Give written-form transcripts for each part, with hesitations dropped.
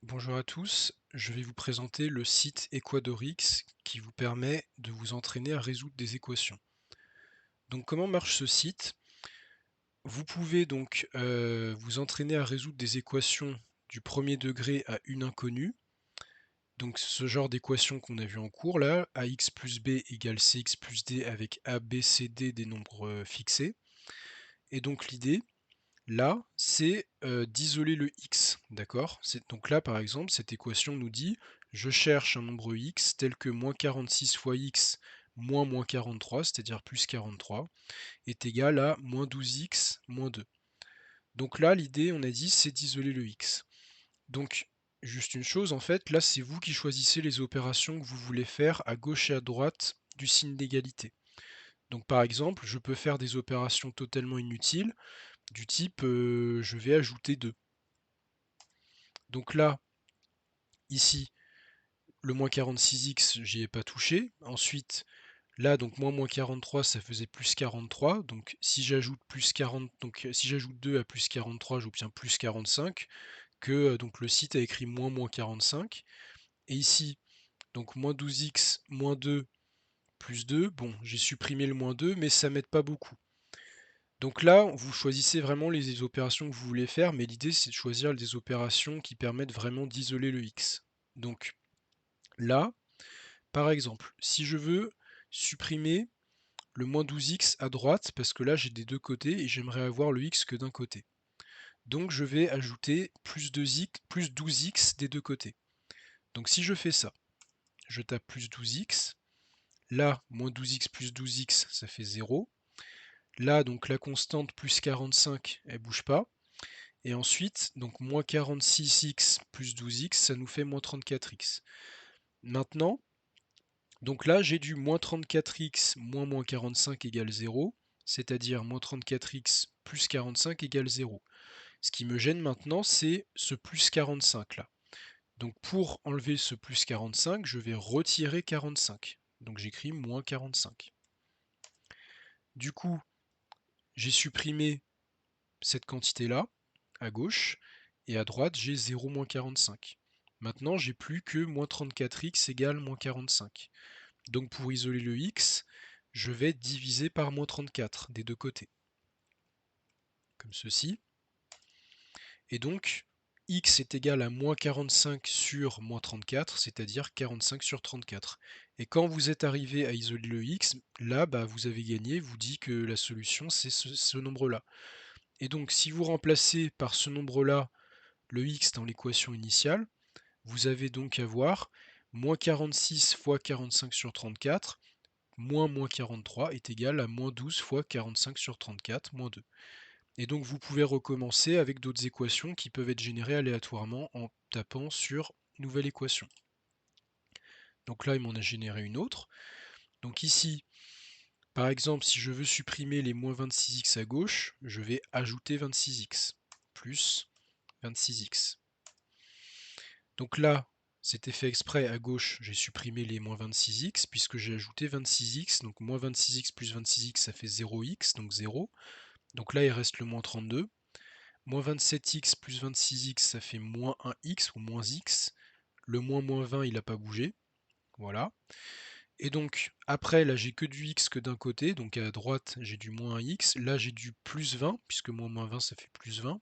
Bonjour à tous, je vais vous présenter le site Equadorix qui vous permet de vous entraîner à résoudre des équations. Donc comment marche ce site? Vous pouvez donc vous entraîner à résoudre des équations du premier degré à une inconnue. Donc ce genre d'équation qu'on a vu en cours là, ax plus b égale cx plus d avec a, b, c, d des nombres fixés. Et donc l'idée, là, c'est d'isoler le x, d'accord? Donc là, par exemple, cette équation nous dit je cherche un nombre x tel que moins 46 fois x moins moins 43, c'est-à-dire plus 43, est égal à moins 12x moins 2. Donc là, l'idée, on a dit, c'est d'isoler le x. Donc, juste une chose, en fait, là, c'est vous qui choisissez les opérations que vous voulez faire à gauche et à droite du signe d'égalité. Donc, par exemple, je peux faire des opérations totalement inutiles, du type je vais ajouter 2. Donc là, ici, le moins 46x, j'y ai pas touché. Ensuite, là, donc moins 43, ça faisait plus 43. Donc si j'ajoute plus 40, donc si j'ajoute 2 à plus 43, j'obtiens plus 45, que donc le site a écrit moins 45. Et ici, donc moins 12x moins 2 plus 2, bon, j'ai supprimé le moins 2, mais ça m'aide pas beaucoup. Donc là, vous choisissez vraiment les opérations que vous voulez faire, mais l'idée c'est de choisir des opérations qui permettent vraiment d'isoler le x. Donc là, par exemple, si je veux supprimer le moins 12x à droite, parce que là j'ai des deux côtés et j'aimerais avoir le x que d'un côté. Donc je vais ajouter plus 2x, plus 12x des deux côtés. Donc si je fais ça, je tape plus 12x, là, moins 12x plus 12x, ça fait 0. Là, donc la constante plus 45, elle bouge pas. Et ensuite, donc moins 46x plus 12x, ça nous fait moins 34x. Maintenant, donc là, j'ai du moins 34x moins 45 égale 0, c'est-à-dire moins 34x plus 45 égale 0. Ce qui me gêne maintenant, c'est ce plus 45 là. Donc pour enlever ce plus 45, je vais retirer 45. Donc j'écris moins 45. Du coup, j'ai supprimé cette quantité-là, à gauche, et à droite, j'ai 0 moins 45. Maintenant, j'ai plus que moins 34x égale moins 45. Donc pour isoler le x, je vais diviser par moins 34 des deux côtés, comme ceci. Et donc, x est égal à moins 45 sur moins 34, c'est-à-dire 45 sur 34. Et quand vous êtes arrivé à isoler le x, là, bah, vous avez gagné, vous dit que la solution, c'est ce nombre-là. Et donc, si vous remplacez par ce nombre-là le x dans l'équation initiale, vous avez donc à voir moins 46 fois 45 sur 34, moins 43 est égal à moins 12 fois 45 sur 34, moins 2. Et donc vous pouvez recommencer avec d'autres équations qui peuvent être générées aléatoirement en tapant sur nouvelle équation. Donc là, il m'en a généré une autre. Donc ici, par exemple, si je veux supprimer les moins 26x à gauche, je vais ajouter 26x plus 26x. Donc là, c'était fait exprès, à gauche, j'ai supprimé les moins 26x puisque j'ai ajouté 26x. Donc moins 26x plus 26x, ça fait 0x, donc 0. Donc là, il reste le moins 32. Moins 27x plus 26x, ça fait moins 1x ou moins x. Le moins 20, il n'a pas bougé. Voilà. Et donc, après, là, j'ai que du x que d'un côté. Donc à droite, j'ai du moins 1x. Là, j'ai du plus 20, puisque moins 20, ça fait plus 20.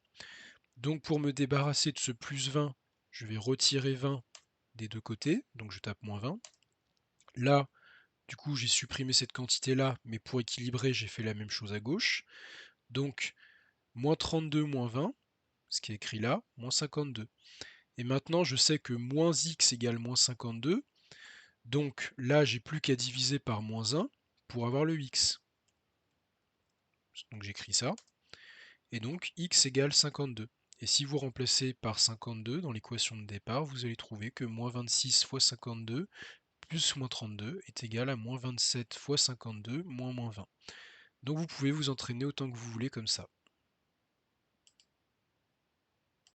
Donc pour me débarrasser de ce plus 20, je vais retirer 20 des deux côtés. Donc je tape moins 20. Là, du coup, j'ai supprimé cette quantité-là, mais pour équilibrer, j'ai fait la même chose à gauche. Donc, moins 32 moins 20, ce qui est écrit là, moins 52. Et maintenant, je sais que moins x égale moins 52. Donc là, j'ai plus qu'à diviser par moins 1 pour avoir le x. Donc j'écris ça. Et donc x égale 52. Et si vous remplacez par 52 dans l'équation de départ, vous allez trouver que moins 26 fois 52 plus moins 32 est égal à moins 27 fois 52 moins 20. Donc vous pouvez vous entraîner autant que vous voulez comme ça.